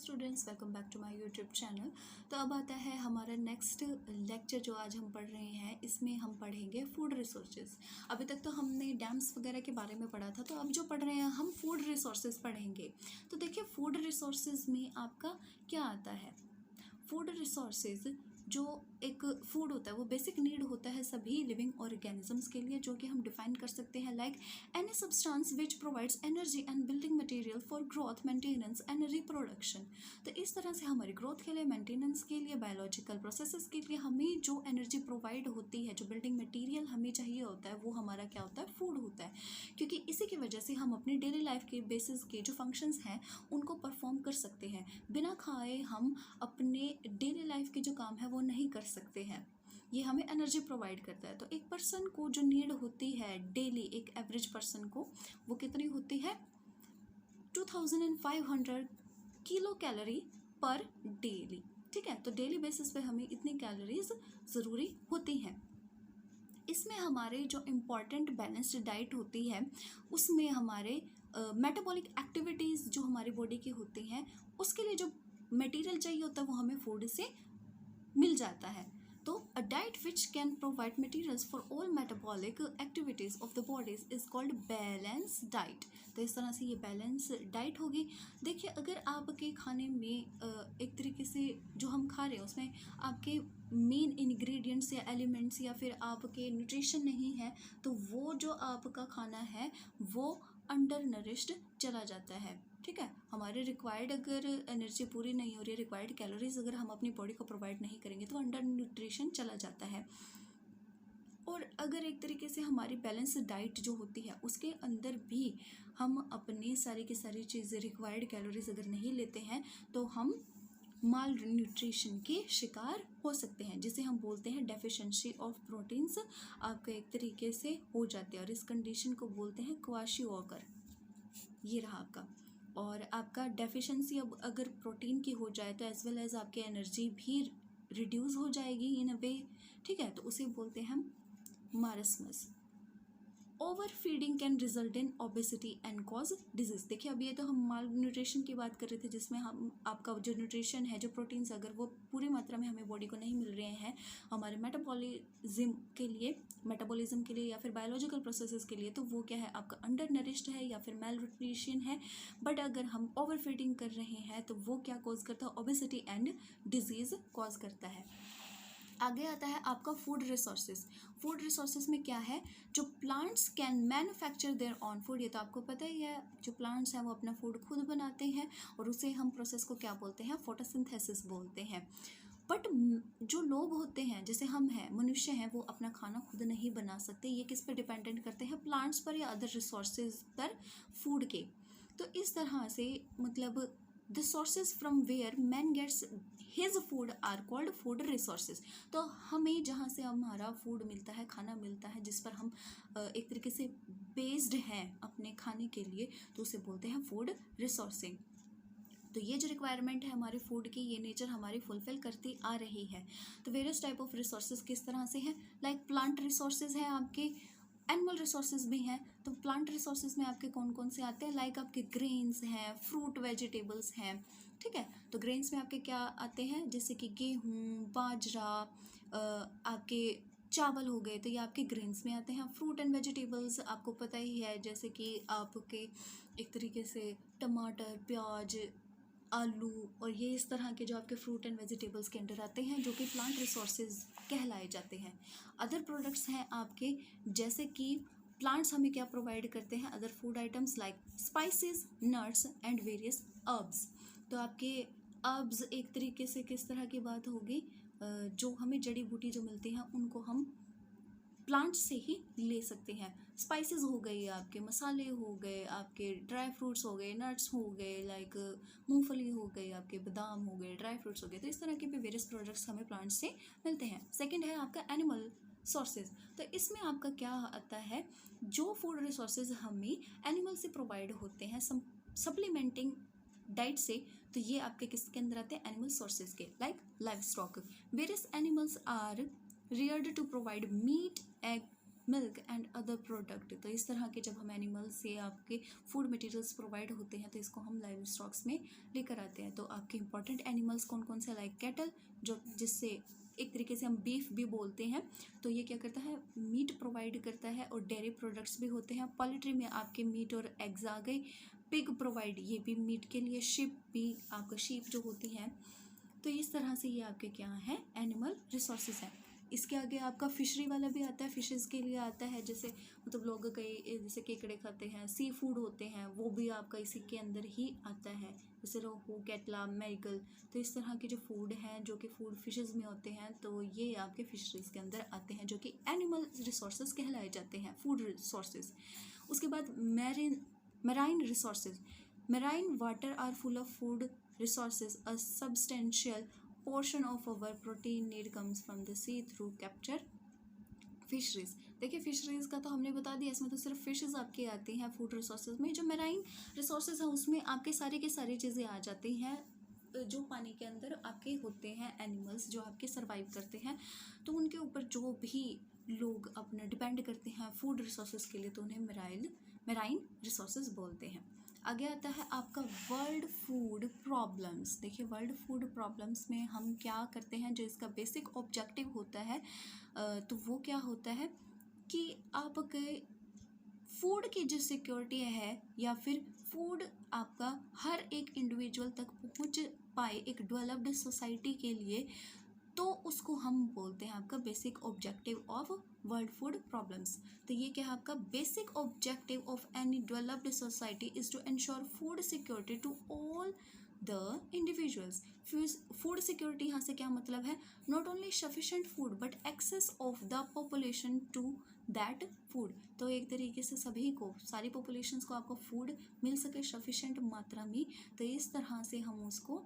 Students, welcome back to my YouTube channel. तो अब आता है हमारा नेक्स्ट लेक्चर जो आज हम पढ़ रहे हैं। इसमें हम पढ़ेंगे फूड रिसोर्सेज। अभी तक तो हमने डैम्स वगैरह के बारे में पढ़ा था, तो अब जो पढ़ रहे हैं हम फूड रिसोर्सेज पढ़ेंगे। तो देखिए, फूड रिसोर्सेज में आपका क्या आता है। फूड रिसोर्सेज जो एक फूड होता है वो बेसिक नीड होता है सभी लिविंग ऑर्गेनिजम्स के लिए, जो कि हम डिफाइन कर सकते हैं like any substance which provides energy and building material for growth, maintenance and reproduction. तो इस तरह से हमारी ग्रोथ के लिए, मेंटेनेंस के लिए, बायोलॉजिकल प्रोसेसेस के लिए हमें जो एनर्जी प्रोवाइड होती है, जो बिल्डिंग मटेरियल हमें चाहिए होता है, वो हमारा क्या होता है, फूड होता है। क्योंकि इसी की वजह से हम अपनी डेली लाइफ के बेसिस के जो फंक्शंस हैं उनको परफॉर्म कर सकते हैं। बिना खाए हम अपने डेली लाइफ के जो काम है वो नहीं कर सकते हैं। ये हमें एनर्जी प्रोवाइड करता है। तो एक पर्सन को जो नीड होती है डेली, एक एवरेज पर्सन को वो कितनी होती है, 2500 किलो कैलोरी पर डेली। ठीक है, तो डेली बेसिस पे हमें इतनी कैलोरीज ज़रूरी होती हैं। इसमें हमारे जो इम्पॉर्टेंट बैलेंस्ड डाइट होती है उसमें हमारे मेटाबॉलिक एक्टिविटीज़ जो हमारी बॉडी की होती हैं उसके लिए जो मटेरियल चाहिए होता है वो हमें फूड से मिल जाता है। तो a diet which can provide materials for all metabolic activities of the bodies is called balance diet. तो इस तरह से ये बैलेंस डाइट होगी। देखिए, अगर आपके खाने में एक तरीके से जो हम खा रहे हैं उसमें आपके मेन इंग्रेडिएंट्स या एलिमेंट्स या फिर आपके न्यूट्रिशन नहीं है, तो वो जो आपका खाना है वो अंडर नरिश्ड चला जाता है। ठीक है, हमारे रिक्वायर्ड अगर एनर्जी पूरी नहीं हो रही है, रिक्वायर्ड कैलोरीज अगर हम अपनी बॉडी को प्रोवाइड नहीं करेंगे तो अंडर न्यूट्रिशन चला जाता है। और अगर एक तरीके से हमारी बैलेंस डाइट जो होती है उसके अंदर भी हम अपनी सारी की सारी चीज़ें, रिक्वायर्ड कैलोरीज अगर नहीं लेते हैं तो हम माल न्यूट्रिशन के शिकार हो सकते हैं, जिसे हम बोलते हैं डेफिशिएंसी ऑफ प्रोटीन्स। आपका एक तरीके से हो जाते हैं और इस कंडीशन को बोलते हैं क्वाशिओकर। ये रहा आपका। और आपका डेफिशिएंसी अब अगर प्रोटीन की हो जाए तो एज वेल एज आपकी एनर्जी भी रिड्यूस हो जाएगी इन अ वे। ठीक है, तो उसे बोलते हैं हम marasmus. Over feeding can result in obesity and cause disease. देखिए, अब ये तो हम माल न्यूट्रिशन की बात कर रहे थे, जिसमें हम आपका जो न्यूट्रिशन है, जो प्रोटीन्स अगर वो पूरी मात्रा में हमें बॉडी को नहीं मिल रहे हैं हमारे मेटाबॉलिज्म के लिए या फिर बायोलॉजिकल प्रोसेसेस के लिए, तो वो क्या है, आपका अंडर नरिश्ड है या फिर मेल न्यूट्रिशन है। बट अगर हम ओवर फीडिंग कर रहे हैं तो वो क्या कॉज करता है, ओबेसिटी एंड डिजीज कॉज करता है। आगे आता है आपका फूड रिसोर्सेज। फूड रिसोर्सेज में क्या है, जो plants can manufacture there on food. ये तो आपको पता ही है, जो प्लांट्स हैं वो अपना फूड खुद बनाते हैं और उसे हम प्रोसेस को क्या बोलते हैं, फोटोसिंथेसिस बोलते हैं। बट जो लोग होते हैं, जैसे हम हैं, मनुष्य हैं, वो अपना खाना खुद नहीं बना सकते। ये किस पर डिपेंडेंट करते हैं, प्लांट्स पर या अदर रिसोर्सेज पर, फूड के। तो इस तरह से मतलब the sources from where man gets his food are called food resources। तो हमें जहाँ से हमारा फूड मिलता है, खाना मिलता है, जिस पर हम एक तरीके से बेस्ड हैं अपने खाने के लिए, तो उसे बोलते हैं फूड रिसोर्सिंग। तो ये जो रिक्वायरमेंट है हमारे फूड की, ये नेचर हमारी फुलफिल करती आ रही है। तो वेरियस टाइप ऑफ रिसोर्सेज किस तरह से हैं, लाइक प्लांट रिसोर्सेज हैं आपके, एनिमल रिसोर्सेज भी हैं। तो प्लांट रिसोर्सेज में आपके कौन कौन से आते हैं, लाइक आपके ग्रेन्स हैं, फ्रूट वेजिटेबल्स हैं। ठीक है, तो ग्रेन्स में आपके क्या आते हैं, जैसे कि गेहूँ, बाजरा, आपके चावल हो गए, तो ये आपके ग्रेन्स में आते हैं। फ्रूट एंड वेजिटेबल्स आपको पता ही है, जैसे कि आपके एक तरीके से टमाटर, प्याज, आलू, और ये इस तरह के जो आपके फ्रूट एंड वेजिटेबल्स के अंडर आते हैं, जो कि प्लांट रिसोर्सेज कहलाए जाते हैं। अदर प्रोडक्ट्स हैं आपके, जैसे कि प्लांट्स हमें क्या प्रोवाइड करते हैं, other food items like spices, nuts and various herbs. तो आपके हर्ब्स एक तरीके से किस तरह की बात होगी, जो हमें जड़ी बूटी जो मिलती हैं उनको हम प्लांट्स से ही ले सकते हैं। स्पाइसेस हो गए, आपके मसाले हो गए, आपके ड्राई फ्रूट्स हो गए, नट्स हो गए, लाइक मूंगफली हो गई, आपके बादाम हो गए, ड्राई फ्रूट्स हो गए। तो इस तरह के भी वेरियस प्रोडक्ट्स हमें प्लांट्स से मिलते हैं। सेकंड है आपका एनिमल सोर्सेज। तो इसमें आपका क्या आता है, जो फूड रिसोर्सेज हमें एनिमल से प्रोवाइड होते हैं सप्लीमेंटिंग डाइट से, तो ये आपके किसके अंदर आते हैं, एनिमल सोर्सेज के, like livestock. Various animals are reared to provide meat, egg milk and other product. तो इस तरह के जब हम एनिमल से आपके फूड मटेरियल्स प्रोवाइड होते हैं तो इसको हम लाइव स्टॉक्स में लेकर आते हैं। तो आपके इंपॉर्टेंट एनिमल्स कौन कौन से, लाइक कैटल, जो जिससे एक तरीके से हम बीफ भी बोलते हैं, तो ये क्या करता है, मीट प्रोवाइड करता है, और डेयरी प्रोडक्ट्स भी होते हैं। पोल्ट्री में आपके मीट और एग्स आ गए। पिग प्रोवाइड, ये भी मीट के लिए। शिप भी आपका, शीप जो होती हैं। तो इस तरह से ये आपके क्या है, एनिमल रिसोर्सेज हैं। इसके आगे आपका फिशरी वाला भी आता है, फिशेस के लिए आता है। जैसे मतलब लोग कई जैसे केकड़े खाते हैं, सी फूड होते हैं, वो भी आपका इसी के अंदर ही आता है, जैसे रोहू, कैटला, मैगल। तो इस तरह के जो फूड हैं, जो कि फूड फिशेस में होते हैं, तो ये आपके फिशरीज के अंदर आते हैं, जो कि एनिमल रिसोर्सेज कहलाए जाते हैं, फूड रिसोर्सेज। उसके बाद marine resources. Marine water are full of food resources. A substantial portion of our protein need comes from the sea through capture fisheries. देखिए फिशरीज का तो हमने बता दिया, इसमें तो सिर्फ फिशेज आपके आती हैं फूड रिसोर्सेज में। जो मैराइन रिसोर्सेज हैं उसमें आपके सारी की सारी चीज़ें आ जाती हैं जो पानी के अंदर आपके होते हैं, एनिमल्स जो आपके सर्वाइव करते हैं। तो उनके ऊपर जो भी लोग अपना डिपेंड करते हैं फूड रिसोर्सेज के लिए, तो उन्हें मैराइन रिसोर्सेज बोलते हैं। आगे आता है आपका वर्ल्ड फूड प्रॉब्लम्स। देखिए वर्ल्ड फूड प्रॉब्लम्स में हम क्या करते हैं, जो इसका बेसिक ऑब्जेक्टिव होता है तो वो क्या होता है कि आपके फूड की जो सिक्योरिटी है, या फिर फूड आपका हर एक इंडिविजुअल तक पहुंच पाए एक डेवलप्ड सोसाइटी के लिए, तो उसको हम बोलते हैं आपका basic objective of world food problems. तो ये क्या है, आपका basic objective of any developed society is to ensure food security to all the individuals. Food security यहाँ से क्या मतलब है, not only sufficient food but access of the population to that food. तो एक तरीके से सभी को, सारी पॉपुलेशंस को आपको फूड मिल सके सफिशेंट मात्रा में, तो इस तरह से हम उसको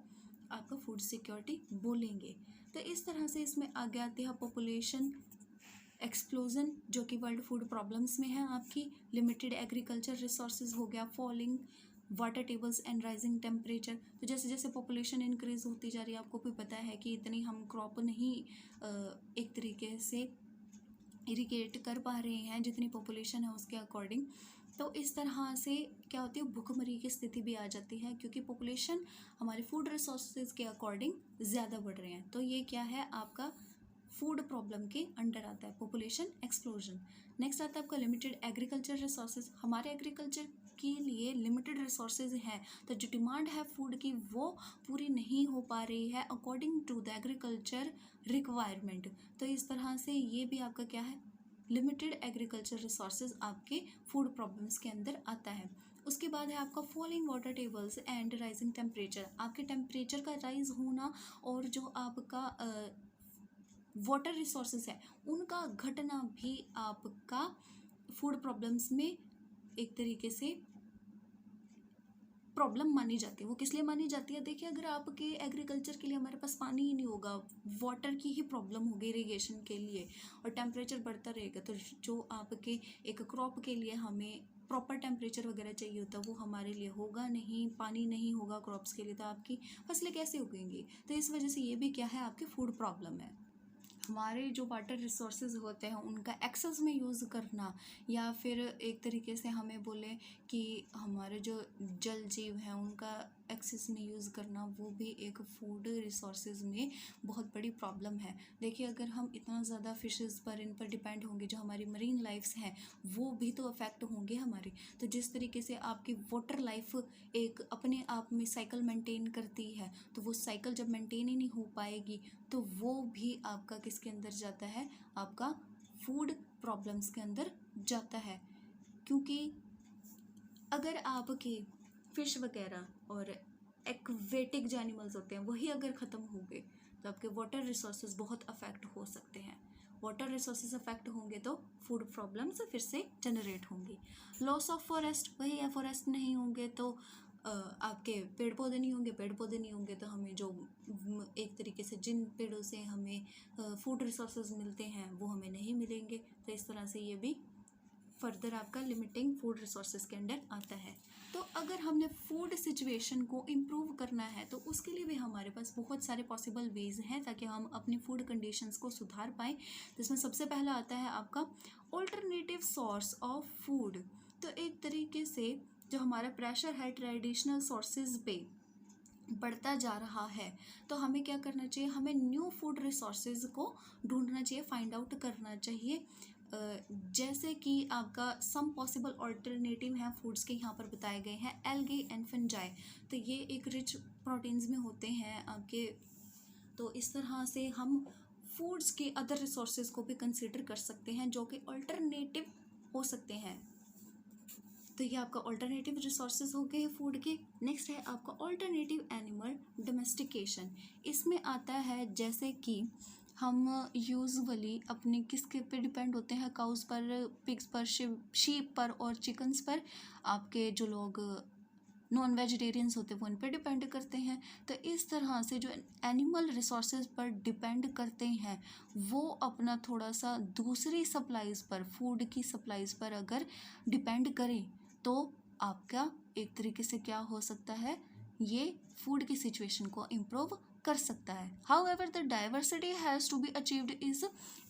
आपका फूड सिक्योरिटी बोलेंगे। तो इस तरह से इसमें आगे आते हैं पॉपुलेशन एक्सप्लोजन, जो कि वर्ल्ड फूड प्रॉब्लम्स में है आपकी। लिमिटेड एग्रीकल्चर रिसोर्सेज हो गया, falling water tables and rising temperature. तो जैसे जैसे पॉपुलेशन इंक्रीज होती जा रही है, आपको भी पता है कि इतनी हम क्रॉप नहीं एक तरीके से इरिगेट कर पा रहे हैं जितनी पॉपुलेशन है उसके अकॉर्डिंग। तो इस तरह से क्या होती है, भूखमरी की स्थिति भी आ जाती है, क्योंकि पॉपुलेशन हमारे फूड रिसोर्सेज के अकॉर्डिंग ज़्यादा बढ़ रहे हैं। तो ये क्या है, आपका फूड प्रॉब्लम के अंडर आता है, पॉपुलेशन एक्सप्लोजन। नेक्स्ट आता है आपका लिमिटेड एग्रीकल्चर रिसोर्सेज। हमारे एग्रीकल्चर के लिए लिमिटेड रिसोर्सेज हैं, तो जो डिमांड है फूड की वो पूरी नहीं हो पा रही है according to the agriculture requirement. तो इस तरह से ये भी आपका क्या है, लिमिटेड एग्रीकल्चर रिसोर्सेज आपके फूड प्रॉब्लम्स के अंदर आता है। उसके बाद है आपका falling water tables and rising temperature. आपके टेम्परेचर का राइज होना और जो आपका वाटर रिसोर्सेज है उनका घटना भी आपका फूड प्रॉब्लम्स में एक तरीके से प्रॉब्लम मानी जाती है। वो किस लिए मानी जाती है, देखिए अगर आपके एग्रीकल्चर के लिए हमारे पास पानी ही नहीं होगा, वाटर की ही प्रॉब्लम होगी इरिगेशन के लिए, और टेम्परेचर बढ़ता रहेगा, तो जो आपके एक क्रॉप के लिए हमें प्रॉपर टेम्परेचर वगैरह चाहिए होता है वो हमारे लिए होगा नहीं, पानी नहीं होगा क्रॉप्स के लिए, तो आपकी फसलें कैसे उगेंगी। तो इस वजह से ये भी क्या है, आपकी फूड प्रॉब्लम है। हमारे जो वाटर रिसोर्सेज होते हैं उनका एक्सेस में यूज़ करना, या फिर एक तरीके से हमें बोले कि हमारे जो जल जीव हैं उनका एक्सेस में यूज़ करना, वो भी एक फूड रिसोर्सेज में बहुत बड़ी प्रॉब्लम है। देखिए अगर हम इतना ज़्यादा फिशेस पर, इन पर डिपेंड होंगे, जो हमारी मरीन लाइफ्स हैं वो भी तो अफेक्ट होंगे हमारे। तो जिस तरीके से आपकी वाटर लाइफ एक अपने आप में साइकिल मेंटेन करती है, तो वो साइकिल जब मेंटेन ही नहीं हो पाएगी तो वो भी आपका किसके अंदर जाता है, आपका फूड प्रॉब्लम्स के अंदर जाता है। क्योंकि अगर आपके फिश वगैरह और एक्वेटिक जो एनिमल्स होते हैं वही अगर ख़त्म हो गए तो आपके वाटर रिसोर्सेज बहुत अफेक्ट हो सकते हैं। वाटर रिसोर्सेज अफेक्ट होंगे तो फूड प्रॉब्लम्स फिर से जनरेट होंगी। लॉस ऑफ फॉरेस्ट, वही है, फॉरेस्ट नहीं होंगे तो आपके पेड़ पौधे नहीं होंगे, पेड़ पौधे नहीं होंगे तो हमें जो एक तरीके से जिन पेड़ों से हमें फूड रिसोर्सेज मिलते हैं वो हमें नहीं मिलेंगे। तो इस तरह से ये भी फर्दर आपका लिमिटिंग फूड रिसोर्सेज के अंडर आता है। तो अगर हमने फूड सिचुएशन को इम्प्रूव करना है तो उसके लिए भी हमारे पास बहुत सारे पॉसिबल वेज हैं ताकि हम अपनी फूड कंडीशंस को सुधार पाएँ। जिसमें सबसे पहला आता है आपका ऑल्टरनेटिव सोर्स ऑफ फूड। तो एक तरीके से जो हमारा प्रेशर है ट्रेडिशनल सोर्सेज पे बढ़ता जा रहा है, तो हमें क्या करना चाहिए, हमें न्यू फूड रिसोर्सेज को ढूंढना चाहिए, फाइंड आउट करना चाहिए। जैसे कि आपका सम पॉसिबल ऑल्टरनेटिव हैं फूड्स के यहाँ पर बताए गए हैं, एल्गे एंड फंजाई। तो ये एक रिच प्रोटीन्स में होते हैं आपके। तो इस तरह से हम फूड्स के अदर रिसोर्सेज को भी कंसिडर कर सकते हैं जो कि ऑल्टरनेटिव हो सकते हैं। तो ये आपका ऑल्टरनेटिव रिसोर्सेज हो गए फूड के। नेक्स्ट है आपका ऑल्टरनेटिव एनिमल डोमेस्टिकेशन। इसमें आता है जैसे कि हम यूजुअली अपने किसके पे डिपेंड होते हैं, काउस पर, पिग्स पर, शीप पर और चिकन्स पर। आपके जो लोग नॉन वेजिटेरियंस होते हैं वो उन पर डिपेंड करते हैं। तो इस तरह से जो एनिमल रिसोर्सेज पर डिपेंड करते हैं वो अपना थोड़ा सा दूसरी सप्लाईज़ पर, फूड की सप्लाईज़ पर अगर डिपेंड करें तो आपका एक तरीके से क्या हो सकता है, ये फूड की सिचुएशन को इम्प्रूव कर सकता है। However the diversity has to be achieved is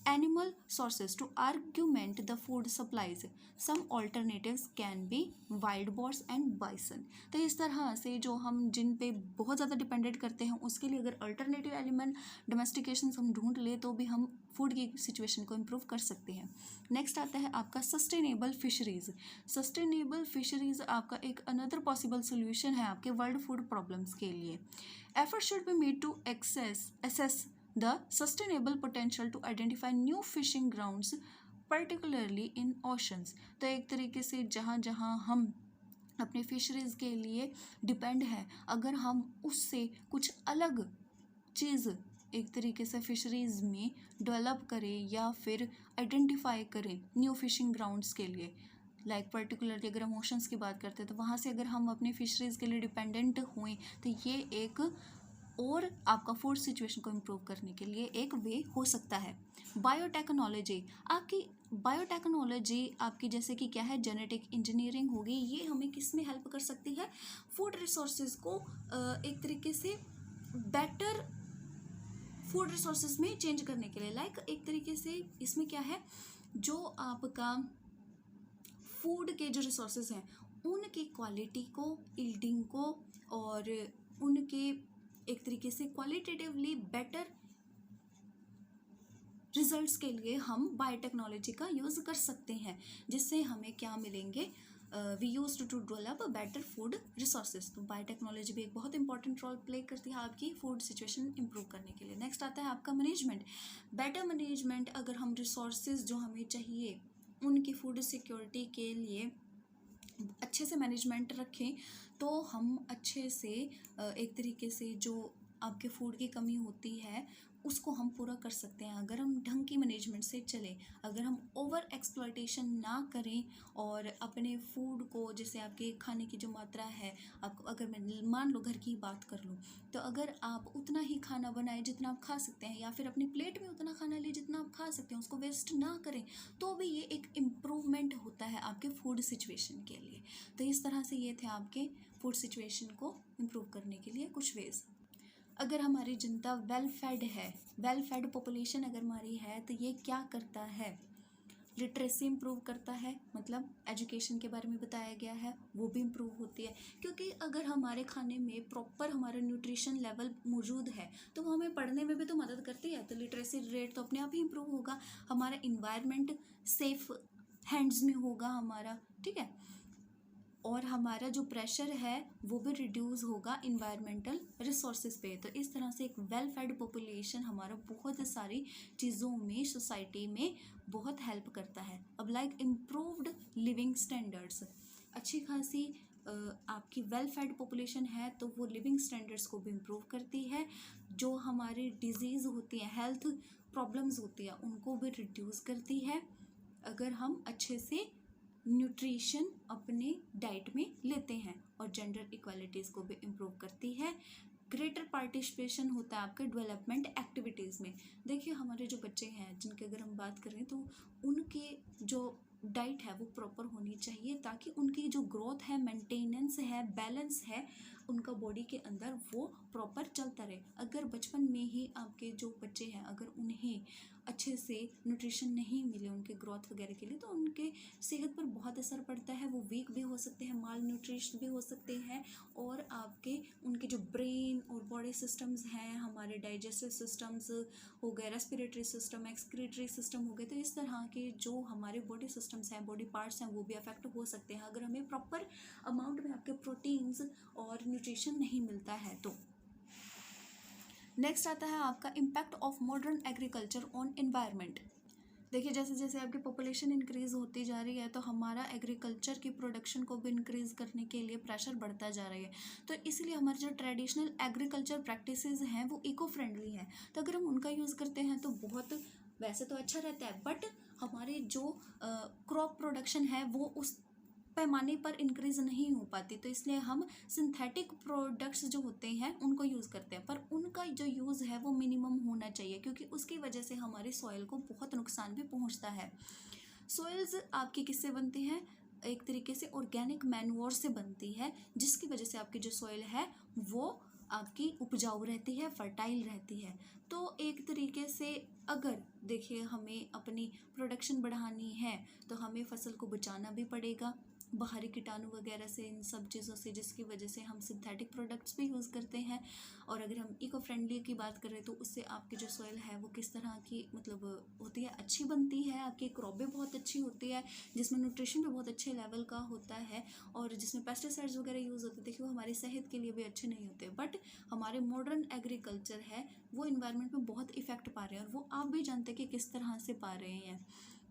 animal sources to argument the food supplies. Some alternatives can be wild boars and bison. तो इस तरह से जो हम जिन पे बहुत ज़्यादा डिपेंडेंट करते हैं उसके लिए अगर अल्टरनेटिव एलिमेंट डोमेस्टिकेशन हम ढूंढ ले तो भी हम फूड की सिचुएशन को इम्प्रूव कर सकते हैं। नेक्स्ट आता है आपका सस्टेनेबल फिशरीज। सस्टेनेबल फिशरीज आपका एक अनदर पॉसिबल सोल्यूशन है आपके वर्ल्ड फूड प्रॉब्लम्स के लिए। Effort should be made to assess the sustainable potential to identify new fishing grounds particularly in oceans। तो एक तरीके से जहाँ जहाँ हम अपने फिशरीज के लिए डिपेंड है, अगर हम उससे कुछ अलग चीज़ एक तरीके से फिशरीज में डेवलप करें या फिर आइडेंटिफाई करें न्यू फिशिंग ग्राउंड्स के लिए, लाइक पर्टिकुलरली अगर हम ओशंस की बात करते हैं तो वहाँ से अगर हम अपनी फिशरीज के लिए डिपेंडेंट हुए तो ये एक और आपका फूड सिचुएशन को इम्प्रूव करने के लिए एक वे हो सकता है। बायोटेक्नोलॉजी आपकी जैसे कि क्या है, जेनेटिक इंजीनियरिंग होगी, ये हमें किस में हेल्प कर सकती है, फूड रिसोर्सेज को एक तरीके से बेटर फूड रिसोर्सेज में चेंज करने के लिए। लाइक एक तरीके से इसमें क्या है, जो आपका फूड के जो रिसोर्सेज हैं उनकी क्वालिटी को, यील्डिंग को और उनके एक तरीके से क्वालिटेटिवली बेटर रिजल्ट्स के लिए हम बायोटेक्नोलॉजी का यूज़ कर सकते हैं, जिससे हमें क्या मिलेंगे, we use to develop better food resources. तो बायोटेक्नोलॉजी भी एक बहुत इंपॉर्टेंट रोल प्ले करती है आपकी फूड सिचुएशन इंप्रूव करने के लिए। नेक्स्ट आता है आपका मैनेजमेंट। बेटर मैनेजमेंट, अगर हम रिसोर्सेज जो हमें चाहिए उनकी फूड सिक्योरिटी के लिए अच्छे से मैनेजमेंट रखें तो हम अच्छे से एक तरीके से जो आपके फूड की कमी होती है उसको हम पूरा कर सकते हैं अगर हम ढंग की मैनेजमेंट से चलें। अगर हम ओवर एक्सप्लॉयटेशन ना करें और अपने फूड को, जैसे आपके खाने की जो मात्रा है, आपको अगर मैं मान लो घर की बात कर लूँ तो अगर आप उतना ही खाना बनाएं जितना आप खा सकते हैं या फिर अपनी प्लेट में उतना खाना लें जितना आप खा सकते हैं, उसको वेस्ट ना करें, तो भी ये एक इम्प्रूवमेंट होता है आपके फूड सिचुएशन के लिए। तो इस तरह से ये थे आपके फूड सिचुएशन को इम्प्रूव करने के लिए कुछ वेज। अगर हमारी जनता वेल फेड है, वेल फेड पॉपुलेशन अगर हमारी है तो ये क्या करता है, लिटरेसी इम्प्रूव करता है, मतलब एजुकेशन के बारे में बताया गया है वो भी इम्प्रूव होती है, क्योंकि अगर हमारे खाने में प्रॉपर हमारा न्यूट्रिशन लेवल मौजूद है तो वो हमें पढ़ने में भी तो मदद करती है। तो लिटरेसी रेट तो अपने आप ही इम्प्रूव होगा, हमारा इन्वायरमेंट सेफ हैंड्स में होगा हमारा, ठीक है, और हमारा जो प्रेशर है वो भी रिड्यूस होगा इन्वायरमेंटल रिसोर्सेज पे। तो इस तरह से एक वेल फेड पॉपुलेशन हमारा बहुत सारी चीज़ों में, सोसाइटी में बहुत हेल्प करता है। अब लाइक इम्प्रूव्ड लिविंग स्टैंडर्ड्स, अच्छी खासी आपकी वेल फेड पॉपुलेशन है तो वो लिविंग स्टैंडर्ड्स को भी इम्प्रूव करती है, जो हमारी डिजीज़ होती है, हेल्थ प्रॉब्लम्स होती है, उनको भी रिड्यूस करती है अगर हम अच्छे से न्यूट्रिशन अपने डाइट में लेते हैं, और जेंडर इक्वालिटीज़ को भी इम्प्रूव करती है। ग्रेटर पार्टिसिपेशन होता है आपके डेवलपमेंट एक्टिविटीज़ में। देखिए हमारे जो बच्चे हैं जिनके अगर हम बात करें तो उनके जो डाइट है वो प्रॉपर होनी चाहिए, ताकि उनकी जो ग्रोथ है, मेंटेनेंस है, बैलेंस है उनका बॉडी के अंदर, वो प्रॉपर चलता रहे। अगर बचपन में ही आपके जो बच्चे हैं अगर उन्हें अच्छे से न्यूट्रिशन नहीं मिले उनके ग्रोथ वगैरह के लिए, तो उनके सेहत पर बहुत असर पड़ता है। वो वीक भी हो सकते हैं, माल न्यूट्रिशन भी हो सकते हैं, और आपके उनके जो ब्रेन और बॉडी सिस्टम्स हैं, हमारे डाइजेस्टिव सिस्टम्स हो गए, रेस्पिरेटरी सिस्टम, एक्सक्रीटरी सिस्टम हो गए, तो इस तरह के जो हमारे बॉडी सिस्टम्स हैं, बॉडी पार्ट्स हैं, वो भी अफेक्ट हो सकते हैं अगर हमें प्रॉपर अमाउंट में आपके प्रोटीन्स और न्यूट्रिशन नहीं मिलता है तो। नेक्स्ट आता है आपका impact of modern agriculture on environment. देखिए जैसे जैसे आपकी पॉपुलेशन इंक्रीज़ होती जा रही है, तो हमारा एग्रीकल्चर की प्रोडक्शन को भी इंक्रीज़ करने के लिए प्रेशर बढ़ता जा रहा है। तो इसलिए हमारे जो ट्रेडिशनल एग्रीकल्चर प्रैक्टिसेस हैं वो इको फ्रेंडली हैं, तो अगर हम उनका यूज़ करते हैं तो बहुत वैसे तो अच्छा रहता है, बट हमारे जो क्रॉप प्रोडक्शन है वो उस पैमाने पर इंक्रीज़ नहीं हो पाती, तो इसलिए हम सिंथेटिक प्रोडक्ट्स जो होते हैं उनको यूज़ करते हैं, पर उनका जो यूज़ है वो मिनिमम होना चाहिए, क्योंकि उसकी वजह से हमारे सॉइल को बहुत नुकसान भी पहुंचता है। सॉइल्स आपकी किससे बनती हैं? एक तरीके से ऑर्गेनिक मैन्योर से बनती है, जिसकी वजह से आपकी जो सॉइल है वो आपकी उपजाऊ रहती है, फर्टाइल रहती है। तो एक तरीके से अगर देखिए हमें अपनी प्रोडक्शन बढ़ानी है तो हमें फसल को बचाना भी पड़ेगा बाहरी कीटाणु वगैरह से, इन सब चीज़ों से, जिसकी वजह से हम सिंथेटिक प्रोडक्ट्स भी यूज़ करते हैं। और अगर हम इको फ्रेंडली की बात करें तो उससे आपकी जो सॉइल है वो किस तरह की मतलब होती है, अच्छी बनती है, आपकी क्रॉप भी बहुत अच्छी होती है, जिसमें न्यूट्रिशन भी बहुत अच्छे लेवल का होता है, और जिसमें पेस्टिसाइड्स वगैरह यूज़ होते हैं देखिए वो हमारी सेहत के लिए भी अच्छे नहीं होते। बट हमारे मॉडर्न एग्रीकल्चर है वो इन्वायरमेंट में बहुत इफेक्ट पा रहे हैं, और वो आप भी जानते हैं कि किस तरह से पा रहे हैं,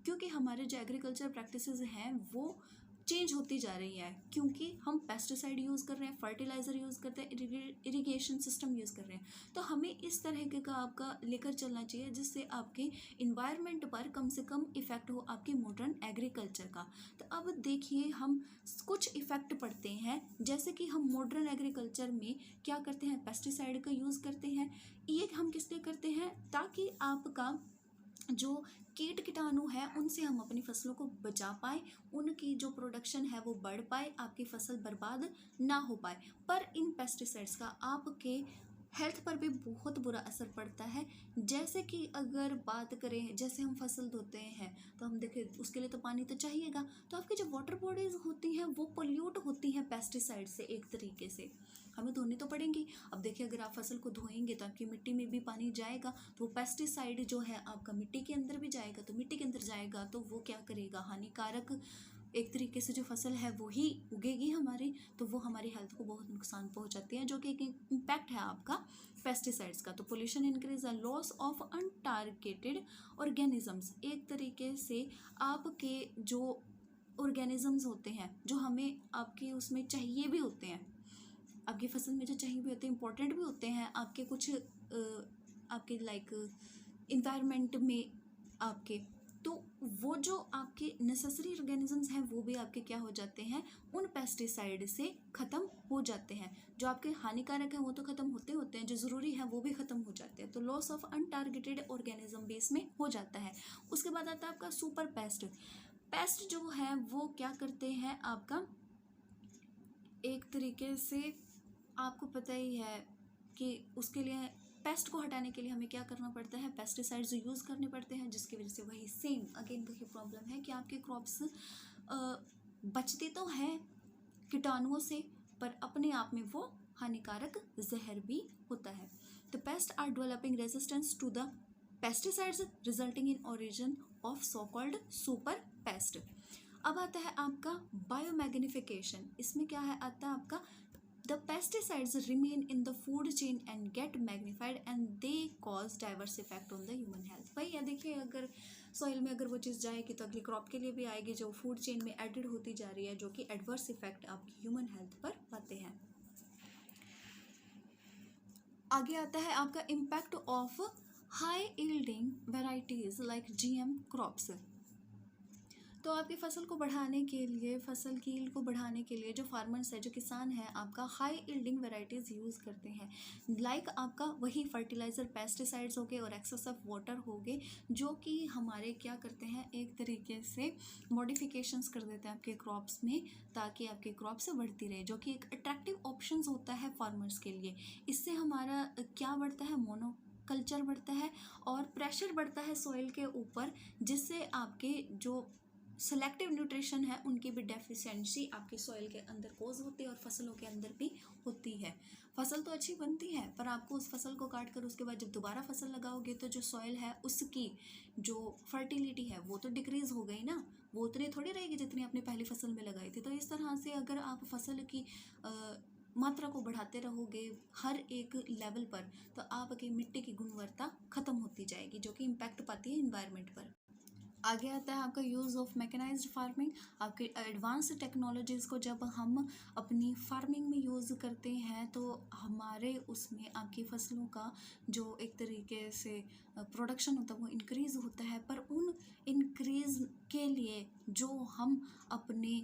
क्योंकि हमारे जो एग्रीकल्चर प्रैक्टिसेस हैं वो चेंज होती जा रही है, क्योंकि हम पेस्टिसाइड यूज़ कर रहे हैं, फर्टिलाइज़र यूज़ करते हैं, इरिगेशन सिस्टम यूज़ कर रहे हैं। तो हमें इस तरह के का आपका लेकर चलना चाहिए जिससे आपके इन्वायरमेंट पर कम से कम इफ़ेक्ट हो आपके मॉडर्न एग्रीकल्चर का। तो अब देखिए हम कुछ इफ़ेक्ट पड़ते हैं, जैसे कि हम मॉडर्न एग्रीकल्चर में क्या करते हैं, पेस्टिसाइड का यूज़ करते हैं। ये हम किस लिए करते हैं? ताकि आपका जो कीट कीटाणु है उनसे हम अपनी फसलों को बचा पाए, उनकी जो प्रोडक्शन है वो बढ़ पाए, आपकी फसल बर्बाद ना हो पाए। पर इन पेस्टिसाइड्स का आपके हेल्थ पर भी बहुत बुरा असर पड़ता है। जैसे कि अगर बात करें, जैसे हम फसल धोते हैं तो हम देखें उसके लिए तो पानी तो चाहिएगा, तो आपकी जो वाटर बॉडीज़ होती हैं वो पोल्यूट होती हैं पेस्टिसाइड से, एक तरीके से हमें धोनी तो पड़ेंगी। अब देखिए अगर आप फसल को धोएंगे तो आपकी मिट्टी में भी पानी जाएगा, तो वो पेस्टिसाइड जो है आपका मिट्टी के अंदर भी जाएगा, तो मिट्टी के अंदर जाएगा तो वो क्या करेगा, हानिकारक एक तरीके से जो फसल है वो ही उगेगी हमारी, तो वो हमारी हेल्थ को बहुत नुकसान पहुंचाती है, जो कि एक इम्पैक्ट है आपका पेस्टिसाइड्स का। तो pollution increase the loss of untargeted organisms, एक तरीके से आपके जो ऑर्गेनिजम्स होते हैं जो हमें आपके उसमें चाहिए भी होते हैं, आपकी फसल में जो चाहिए भी होते हैं, इंपॉर्टेंट भी होते हैं आपके कुछ आपके लाइक इन्वायरमेंट में आपके, तो वो जो आपके नेसेसरी ऑर्गेनिजम्स हैं वो भी आपके क्या हो जाते हैं, उन पेस्टिसाइड से ख़त्म हो जाते हैं। जो आपके हानिकारक हैं वो तो ख़त्म होते होते हैं, जो ज़रूरी है वो भी ख़त्म हो जाते हैं। तो लॉस ऑफ अनटारगेटेड ऑर्गेनिज्म भी इसमें हो जाता है। उसके बाद आता है आपका सुपर पेस्ट। पेस्ट जो है वो क्या करते हैं, आपका एक तरीके से आपको पता ही है कि उसके लिए पेस्ट को हटाने के लिए हमें क्या करना पड़ता है, पेस्टिसाइड्स यूज़ करने पड़ते हैं, जिसकी वजह से वही सेम अगेन वही प्रॉब्लम है कि आपके क्रॉप्स बचते तो हैं कीटाणुओं से, पर अपने आप में वो हानिकारक जहर भी होता है। The pest are developing resistance to the pesticides resulting in origin of so called super pest. अब आता है आपका बायोमैग्निफिकेशन। इसमें क्या है, आता है आपका the pesticides remain in the food chain and get magnified and they cause diverse effect on the human health। भाई ये देखिए अगर सॉइल में अगर वो चीज़ जाएगी तो अगली क्रॉप के लिए भी आएगी जो फूड चेन में एडेड होती जा रही है, जो कि एडवर्स इफेक्ट आपकी ह्यूमन हेल्थ पर पाते हैं। आगे आता है आपका impact of high yielding varieties like GM crops. तो आपकी फसल को बढ़ाने के लिए, फसल की यील्ड को बढ़ाने के लिए जो फार्मर्स है, जो किसान है, आपका हाई यील्डिंग वेराइटीज़ यूज़ करते हैं। लाइक आपका वही फर्टिलाइज़र, पेस्टिसाइड्स हो गए और एक्सेस ऑफ वाटर हो गए, जो कि हमारे क्या करते हैं, एक तरीके से मॉडिफिकेशंस कर देते हैं आपके क्रॉप्स में, ताकि आपके क्रॉप्स बढ़ती रहे, जो कि एक अट्रैक्टिव ऑप्शंस होता है फार्मर्स के लिए। इससे हमारा क्या बढ़ता है, मोनो कल्चर बढ़ता है और प्रेशर बढ़ता है सॉइल के ऊपर, जिससे आपके जो सेलेक्टिव न्यूट्रिशन है उनकी भी डेफिशिएंसी आपके सॉइल के अंदर कोज होती है और फसलों के अंदर भी होती है। फसल तो अच्छी बनती है, पर आपको उस फसल को काट कर उसके बाद जब दोबारा फसल लगाओगे तो जो सॉइल है उसकी जो फर्टिलिटी है वो तो डिक्रीज हो गई ना, वो उतनी थोड़ी रहेगी जितनी आपने पहली फसल में लगाई थी। तो इस तरह से अगर आप फसल की मात्रा को बढ़ाते रहोगे हर एक लेवल पर, तो आपकी मिट्टी की गुणवत्ता खत्म होती जाएगी, जो कि इम्पैक्ट पाती है इन्वायरमेंट पर। आगे आता है आपका यूज़ ऑफ मैकेनाइज्ड फार्मिंग। आपके एडवांस टेक्नोलॉजीज़ को जब हम अपनी फार्मिंग में यूज़ करते हैं तो हमारे उसमें आपकी फसलों का जो एक तरीके से प्रोडक्शन होता है वो इंक्रीज़ होता है, पर उन इंक्रीज़ के लिए जो हम अपने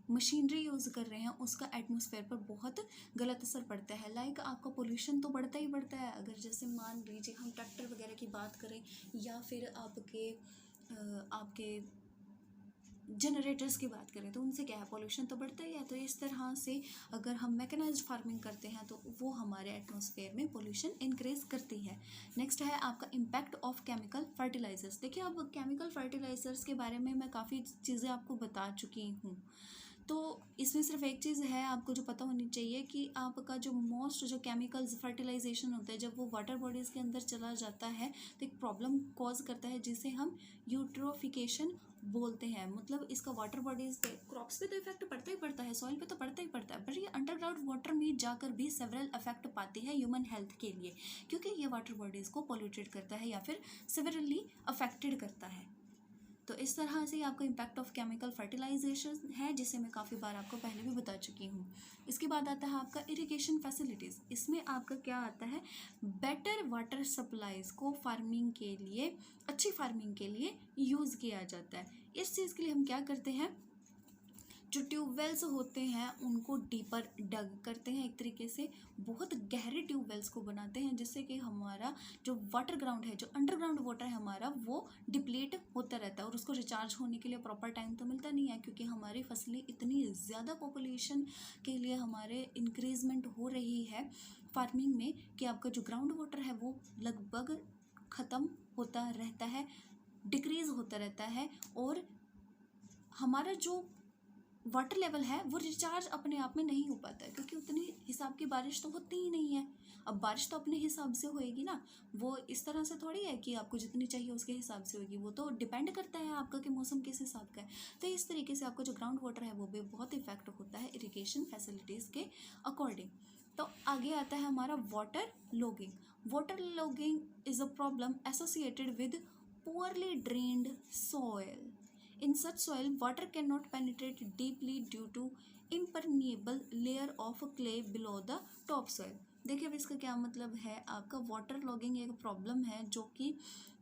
मशीनरी यूज़ कर रहे हैं उसका एटमॉस्फेयर पर बहुत गलत असर पड़ता है। लाइक आपका पोल्यूशन तो बढ़ता ही बढ़ता है। अगर जैसे मान लीजिए हम ट्रैक्टर वगैरह की बात करें या फिर आपके जनरेटर्स की बात करें, तो उनसे क्या है, पोल्यूशन तो बढ़ता ही है। तो इस तरह से अगर हम मैकेनाइज्ड फार्मिंग करते हैं तो वो हमारे एटमॉस्फेयर में पोल्यूशन इंक्रीज करती है। नेक्स्ट है आपका इम्पैक्ट ऑफ केमिकल फर्टिलाइजर्स। देखिए, अब केमिकल फर्टिलाइजर्स के बारे में मैं काफ़ी चीज़ें आपको बता चुकी हूँ, तो इसमें सिर्फ एक चीज़ है आपको जो पता होनी चाहिए कि आपका जो मोस्ट जो केमिकल्स फर्टिलाइजेशन होता है, जब वो वाटर बॉडीज़ के अंदर चला जाता है तो एक प्रॉब्लम कॉज करता है जिसे हम यूट्रोफिकेशन बोलते हैं। मतलब इसका वाटर बॉडीज़ पे, क्रॉप्स पे तो इफेक्ट पड़ता ही पड़ता है, सॉइल पे तो पड़ता ही पड़ता है, पर ये अंडरग्राउंड वाटर में जाकर भी सेवरल इफेक्ट पाती है ह्यूमन हेल्थ के लिए, क्योंकि ये वाटर बॉडीज़ को पोल्यूटेड करता है या फिर सेवरली अफेक्टेड करता है। तो इस तरह से आपका इम्पैक्ट ऑफ केमिकल फर्टिलाइजेशन है, जिसे मैं काफ़ी बार आपको पहले भी बता चुकी हूँ। इसके बाद आता है आपका इरिगेशन फैसिलिटीज़। इसमें आपका क्या आता है, बेटर वाटर सप्लाईज को फार्मिंग के लिए, अच्छी फार्मिंग के लिए यूज़ किया जाता है। इस चीज़ के लिए हम क्या करते हैं, जो ट्यूबवेल्स होते हैं उनको डीपर डग करते हैं, एक तरीके से बहुत गहरे ट्यूबवेल्स को बनाते हैं, जिससे कि हमारा जो वाटर ग्राउंड है, जो अंडरग्राउंड वाटर है हमारा, वो डिप्लीट होता रहता है और उसको रिचार्ज होने के लिए प्रॉपर टाइम तो मिलता नहीं है, क्योंकि हमारी फसलें इतनी ज़्यादा पॉपुलेशन के लिए हमारे इंक्रीजमेंट हो रही है फार्मिंग में कि आपका जो ग्राउंड वाटर है वो लगभग ख़त्म होता रहता है, डिक्रीज़ होता रहता है, और हमारा जो वाटर लेवल है वो रिचार्ज अपने आप में नहीं हो पाता है, क्योंकि उतनी हिसाब की बारिश तो होती ही नहीं है। अब बारिश तो अपने हिसाब से होएगी ना, वो इस तरह से थोड़ी है कि आपको जितनी चाहिए उसके हिसाब से होगी, वो तो डिपेंड करता है आपका कि मौसम किस हिसाब का है। तो इस तरीके से आपका जो ग्राउंड वाटर है वो भी बहुत इफेक्ट होता है इरिगेशन फैसिलिटीज़ के अकॉर्डिंग। तो आगे आता है हमारा water logging. Water logging is a problem associated with poorly drained soil. In such soil, water cannot penetrate deeply due to impermeable layer of clay below the topsoil। देखिए, अब इसका क्या मतलब है, आपका वाटर लॉगिंग एक प्रॉब्लम है जो कि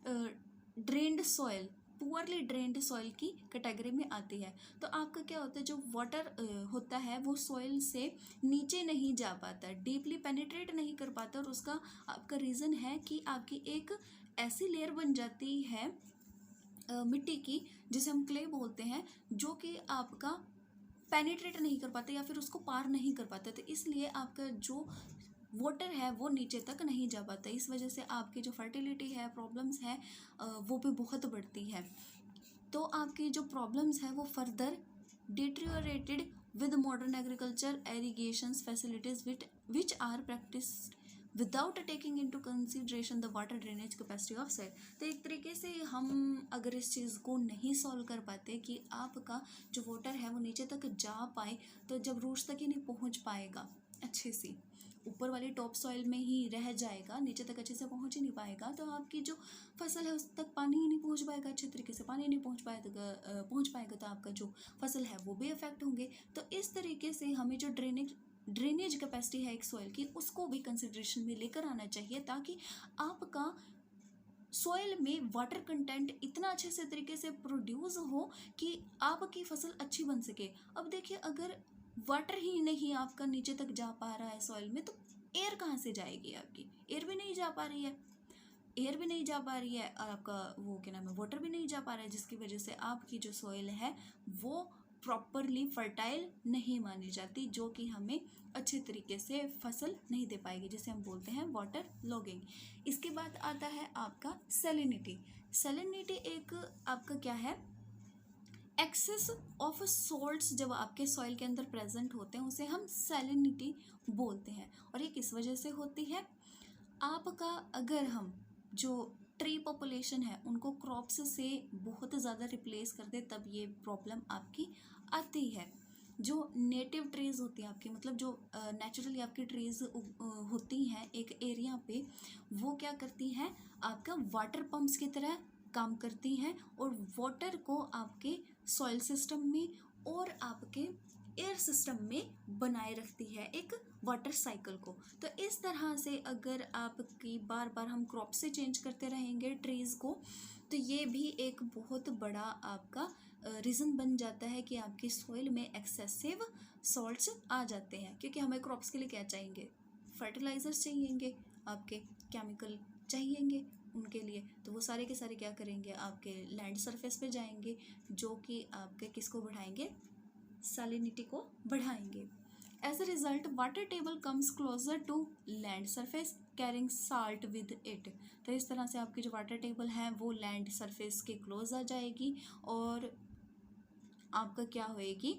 drained soil, poorly drained soil की कैटेगरी में आती है। तो आपका क्या होता है, जो वाटर होता है वो सॉइल से नीचे नहीं जा पाता, डीपली पेनिट्रेट नहीं कर पाता, और उसका आपका रीज़न है कि आपकी एक ऐसी लेयर बन जाती है मिट्टी की, जिसे हम क्ले बोलते हैं, जो कि आपका पेनिट्रेट नहीं कर पाते या फिर उसको पार नहीं कर पाते। तो इसलिए आपका जो वाटर है वो नीचे तक नहीं जा पाता। इस वजह से आपकी जो फर्टिलिटी है, प्रॉब्लम्स है, वो भी बहुत बढ़ती है। तो आपकी जो प्रॉब्लम्स है वो further deteriorated with modern agriculture irrigation facilities which are practice without taking into consideration the water drainage capacity of soil. तो एक तरीके से हम अगर इस चीज़ को नहीं सॉल्व कर पाते कि आपका जो वाटर है वो नीचे तक जा पाए, तो जब रूट्स तक ही नहीं पहुंच पाएगा अच्छे से, ऊपर वाली टॉप सॉइल में ही रह जाएगा, नीचे तक अच्छे से पहुंच ही नहीं पाएगा, तो आपकी जो फसल है उस तक पानी ही नहीं पहुंच पाएगा, अच्छे तरीके से पानी नहीं पहुंच पाएगा तो आपका जो फसल है वो भी अफेक्ट होंगे। तो इस तरीके से हमें जो ड्रेनेज कैपेसिटी है एक सॉइल की, उसको भी कंसिडरेशन में लेकर आना चाहिए, ताकि आपका सॉइल में वाटर कंटेंट इतना अच्छे से तरीके से प्रोड्यूस हो कि आपकी फसल अच्छी बन सके। अब देखिए, अगर वाटर ही नहीं आपका नीचे तक जा पा रहा है सॉइल में, तो एयर कहाँ से जाएगी? आपकी एयर भी नहीं जा पा रही है, एयर भी नहीं जा पा रही है, और आपका वो क्या नाम है, वाटर भी नहीं जा पा रहा है, जिसकी वजह से आपकी जो सॉइल है वो प्रॉपरली फर्टाइल नहीं मानी जाती, जो कि हमें अच्छे तरीके से फसल नहीं दे पाएगी, जिसे हम बोलते हैं वाटर लॉगिंग। इसके बाद आता है आपका सैलिनिटी। सैलिनिटी एक आपका क्या है, एक्सेस ऑफ सॉल्ट्स जब आपके सॉइल के अंदर प्रेजेंट होते हैं उसे हम सैलिनिटी बोलते हैं। और ये किस वजह से होती है? आपका अगर हम जो ट्री पॉपुलेशन है उनको क्रॉप्स से बहुत ज़्यादा रिप्लेस कर दे, तब ये प्रॉब्लम आपकी आती है। जो नेटिव ट्रीज़ होती हैं आपकी, मतलब जो नेचुरली आपकी ट्रीज़ होती हैं एक एरिया पे, वो क्या करती हैं, आपका वाटर पंप्स की तरह काम करती हैं और वाटर को आपके सॉइल सिस्टम में और आपके एयर सिस्टम में बनाए रखती है, एक वाटर साइकिल को। तो इस तरह से अगर आपकी बार बार हम क्रॉप से चेंज करते रहेंगे ट्रीज़ को, तो ये भी एक बहुत बड़ा आपका रीज़न बन जाता है कि आपकी सॉइल में एक्सेसिव सॉल्ट्स आ जाते हैं। क्योंकि हमें क्रॉप्स के लिए क्या चाहिए, फर्टिलाइजर्स चाहिएंगे, आपके केमिकल चाहिएंगे उनके लिए, तो वो सारे के सारे क्या करेंगे, आपके लैंड सरफेस पे जाएंगे, जो कि आपके किसको बढ़ाएंगे, सैलिनिटी को बढ़ाएंगे। As a result water table comes closer to land surface carrying salt with it. तो इस तरह से आपकी जो वाटर टेबल है वो लैंड सरफेस के क्लोज आ जाएगी और आपका क्या होएगी,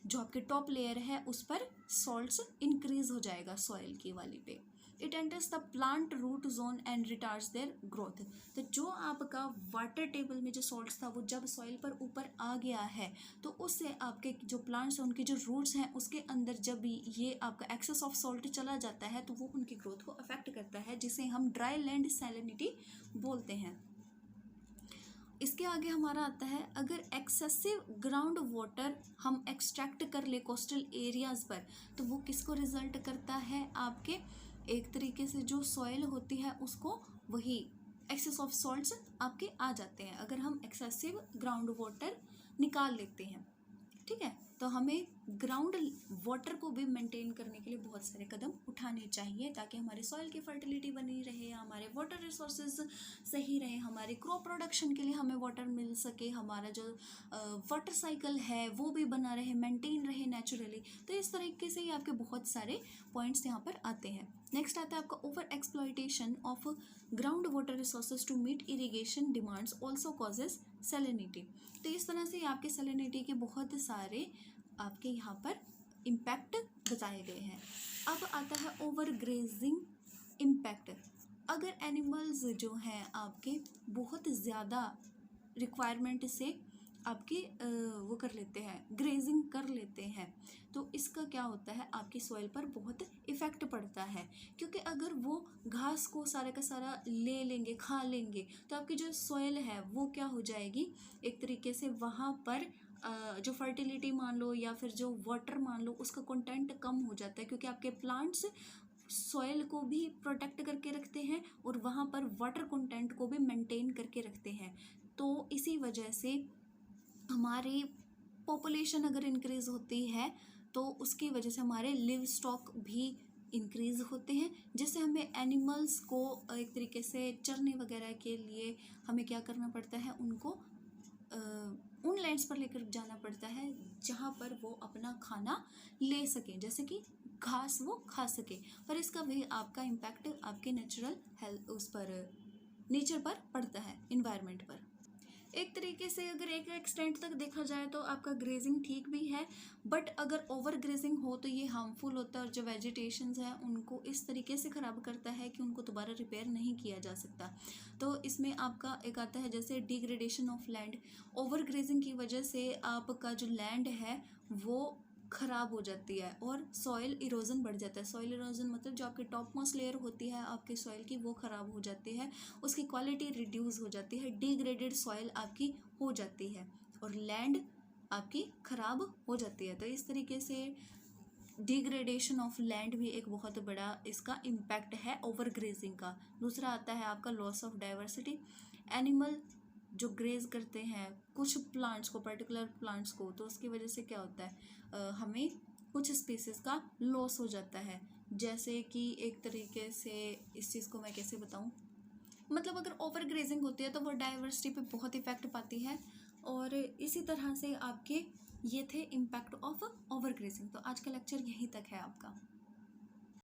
जो आपके टॉप लेयर है उस पर सॉल्ट्स इंक्रीज हो जाएगा सॉइल की वाली पे। It enters the plant root zone and retards their growth. तो जो आपका वाटर टेबल में जो सॉल्ट्स था वो जब सॉइल पर ऊपर आ गया है, तो उससे आपके जो प्लांट्स हैं उनके जो रूट्स हैं उसके अंदर जब भी ये आपका एक्सेस ऑफ सॉल्ट चला जाता है तो वो उनकी ग्रोथ को अफेक्ट करता है, जिसे हम ड्राई लैंड सैलिनिटी बोलते हैं। इसके आगे हमारा आता है, अगर एक्सेसिव ग्राउंड वाटर हम एक्सट्रैक्ट कर ले कोस्टल एरियाज़ पर, तो वो किसको रिजल्ट करता है, आपके एक तरीके से जो सॉइल होती है उसको वही एक्सेस ऑफ सॉल्ट्स आपके आ जाते हैं, अगर हम एक्सेसिव ग्राउंड वाटर निकाल लेते हैं। ठीक है, तो हमें ग्राउंड वाटर को भी मेंटेन करने के लिए बहुत सारे कदम उठाने चाहिए, ताकि हमारे सॉइल की फर्टिलिटी बनी रहे, हमारे वाटर रिसोर्सेज सही रहे, हमारे क्रॉप प्रोडक्शन के लिए हमें वाटर मिल सके, हमारा जो वाटर साइकिल है वो भी बना रहे, मेंटेन रहे नेचुरली। तो इस तरीके से ही आपके बहुत सारे पॉइंट्स यहाँ पर आते हैं। नेक्स्ट आता है आपका over exploitation of ground water resources to meet irrigation demands also causes salinity. तो इस तरह से आपके सैलिनिटी के बहुत सारे आपके यहाँ पर इम्पैक्ट बताए गए हैं। अब आता है ओवर ग्रेजिंग इम्पैक्ट। अगर एनिमल्स जो हैं आपके बहुत ज़्यादा रिक्वायरमेंट से आपके वो कर लेते हैं, ग्रेजिंग कर लेते हैं, तो इसका क्या होता है, आपकी सॉइल पर बहुत इफ़ेक्ट पड़ता है। क्योंकि अगर वो घास को सारा का सारा ले लेंगे, खा लेंगे, तो आपकी जो सॉइल है वो क्या हो जाएगी, एक तरीके से वहाँ पर जो फर्टिलिटी मान लो या फिर जो वाटर मान लो, उसका कंटेंट कम हो जाता है। क्योंकि आपके प्लांट्स सॉइल को भी प्रोटेक्ट करके रखते हैं और वहाँ पर वाटर कंटेंट को भी मेंटेन करके रखते हैं। तो इसी वजह से हमारी पॉपुलेशन अगर इंक्रीज़ होती है तो उसकी वजह से हमारे लिव स्टॉक भी इंक्रीज़ होते हैं, जिससे हमें एनिमल्स को एक तरीके से चरने वगैरह के लिए हमें क्या करना पड़ता है, उनको उन लैंड्स पर लेकर जाना पड़ता है जहाँ पर वो अपना खाना ले सकें, जैसे कि घास वो खा सके। पर इसका भी आपका इम्पैक्ट आपके नेचुरल हेल्थ उस पर नेचर पर पड़ता है, इन्वायरमेंट पर। एक तरीके से अगर एक एक्सटेंट तक देखा जाए तो आपका ग्रेजिंग ठीक भी है, बट अगर ओवर ग्रेजिंग हो तो ये हार्मफुल होता है और जो वेजिटेशंस हैं उनको इस तरीके से ख़राब करता है कि उनको दोबारा रिपेयर नहीं किया जा सकता। तो इसमें आपका एक आता है जैसे degradation of land. Over grazing की वजह से आपका जो लैंड है वो ख़राब हो जाती है और सॉइल इरोजन बढ़ जाता है। सॉइल इरोजन मतलब जो आपकी टॉप मोस्ट लेयर होती है आपके सॉइल की वो ख़राब हो जाती है, उसकी क्वालिटी रिड्यूस हो जाती है, डिग्रेडेड सॉइल आपकी हो जाती है और लैंड आपकी ख़राब हो जाती है। तो इस तरीके से डिग्रेडेशन ऑफ लैंड भी एक बहुत बड़ा इसका इम्पैक्ट है ओवर ग्रेजिंग का। दूसरा आता है आपका लॉस ऑफ डाइवर्सिटी। एनिमल जो ग्रेज करते हैं कुछ प्लांट्स को, पर्टिकुलर प्लांट्स को, तो उसकी वजह से क्या होता है हमें कुछ स्पीसीज का लॉस हो जाता है। जैसे कि एक तरीके से इस चीज़ को मैं कैसे बताऊं, मतलब अगर ओवर ग्रेजिंग होती है तो वो डाइवर्सिटी पे बहुत इफेक्ट पाती है। और इसी तरह से आपके ये थे इम्पैक्ट ऑफ ओवर ग्रेजिंग। तो आज का लेक्चर यहीं तक है आपका।